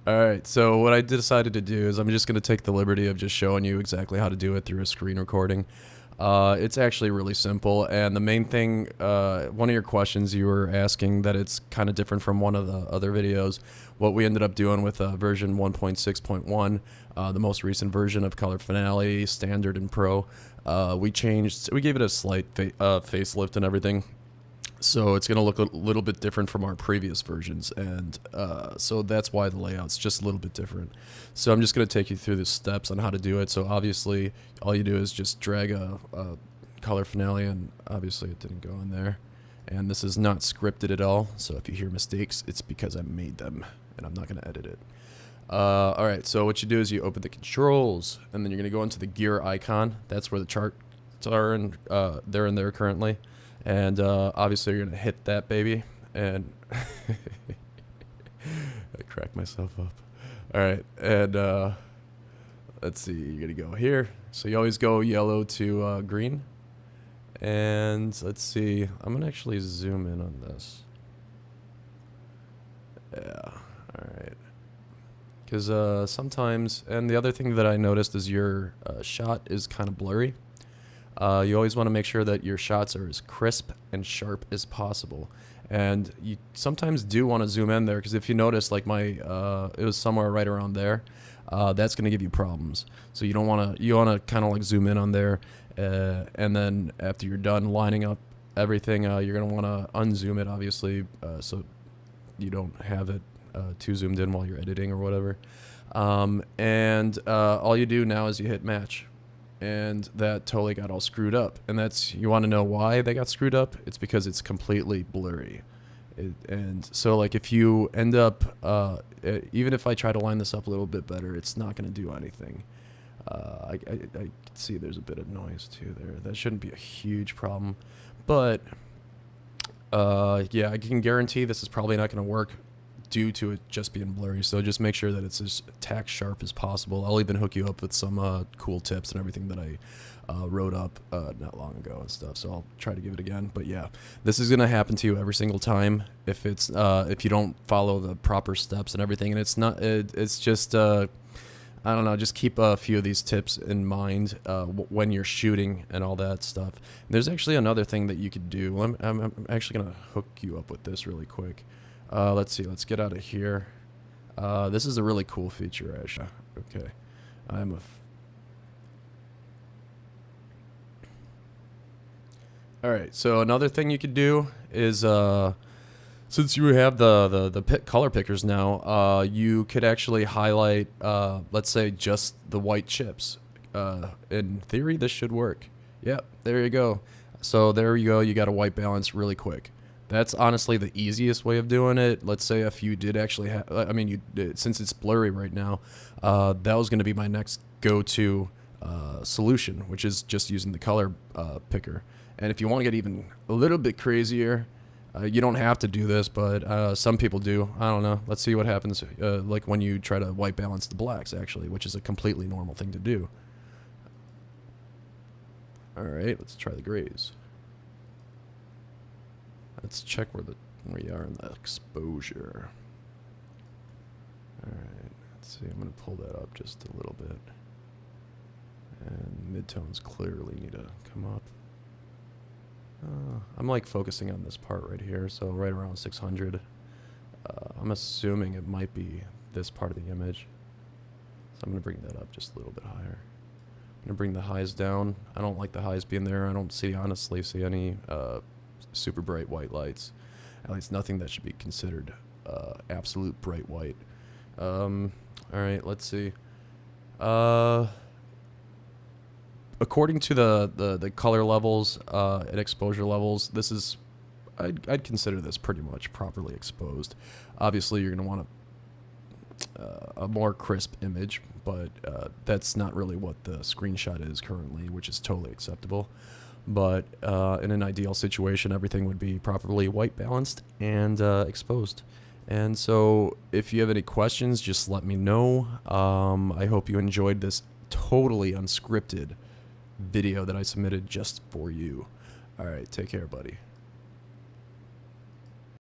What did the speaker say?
Alright, so what I decided to do is I'm just going to take the liberty of just showing you exactly how to do it through a screen recording. It's actually really simple, and the main thing, one of your questions you were asking that it's kind of different from one of the other videos, what we ended up doing with version 1.6.1, the most recent version of Color Finale, Standard, and Pro, we gave it a slight facelift and everything. So it's going to look a little bit different from our previous versions, and so that's why the layout's just a little bit different. So I'm just going to take you through the steps on how to do it. So obviously, all you do is just drag a Color Finale, and obviously it didn't go in there. And this is not scripted at all, so if you hear mistakes, it's because I made them, and I'm not going to edit it. Alright, so what you do is you open the controls, and then you're going to go into the gear icon. That's where the charts are, and they're in there currently. And obviously you're going to hit that baby, and I cracked myself up. Alright, and let's see, you're going to go here. So you always go yellow to green. And let's see, I'm going to actually zoom in on this. Yeah, alright. Because sometimes, and the other thing that I noticed is your shot is kind of blurry. You always want to make sure that your shots are as crisp and sharp as possible, and you sometimes do want to zoom in there, because if you notice, like it was somewhere right around there, that's going to give you problems. So you want to kind of like zoom in on there, and then after you're done lining up everything, you're going to want to unzoom it, obviously, so you don't have it too zoomed in while you're editing or whatever. And all you do now is you hit match. And that totally got all screwed up. And you want to know why they got screwed up? It's because it's completely blurry. And so, like, if you end up, even if I try to line this up a little bit better, it's not going to do anything. I can see there's a bit of noise too there. That shouldn't be a huge problem. But, yeah, I can guarantee this is probably not going to work due to it just being blurry. So just make sure that it's as tack sharp as possible. I'll even hook you up with some cool tips and everything that I wrote up not long ago and stuff, so I'll try to give it again. But yeah, this is gonna happen to you every single time if you don't follow the proper steps and everything. And it's just I don't know, just keep a few of these tips in mind when you're shooting and all that stuff. There's actually another thing that you could do. I'm actually gonna hook you up with this really quick. Let's see, let's get out of here. This is a really cool feature, actually. Okay. Alright, so another thing you could do is, since you have the color pickers now, you could actually highlight, let's say, just the white chips. In theory, this should work. Yep, there you go. So there you go, you got a white balance really quick. That's honestly the easiest way of doing it. Let's say if you did actually have, I mean, since it's blurry right now, that was going to be my next go-to solution, which is just using the color picker. And if you want to get even a little bit crazier, you don't have to do this, but some people do. I don't know. Let's see what happens like when you try to white balance the blacks, actually, which is a completely normal thing to do. All right, let's try the grays. Let's check where we are in the exposure. Alright, let's see, I'm going to pull that up just a little bit. And midtones clearly need to come up. I'm like focusing on this part right here, so right around 600. I'm assuming it might be this part of the image. So I'm going to bring that up just a little bit higher. I'm going to bring the highs down. I don't like the highs being there. I don't honestly see any super bright white lights. At least nothing that should be considered absolute bright white. Alright, let's see. According to the color levels and exposure levels, this is, I'd consider this pretty much properly exposed. Obviously, you're going to want a more crisp image, but that's not really what the screenshot is currently, which is totally acceptable. But in an ideal situation, everything would be properly white balanced and exposed. And so if you have any questions, just let me know. I hope you enjoyed this totally unscripted video that I submitted just for you. All right, take care, buddy.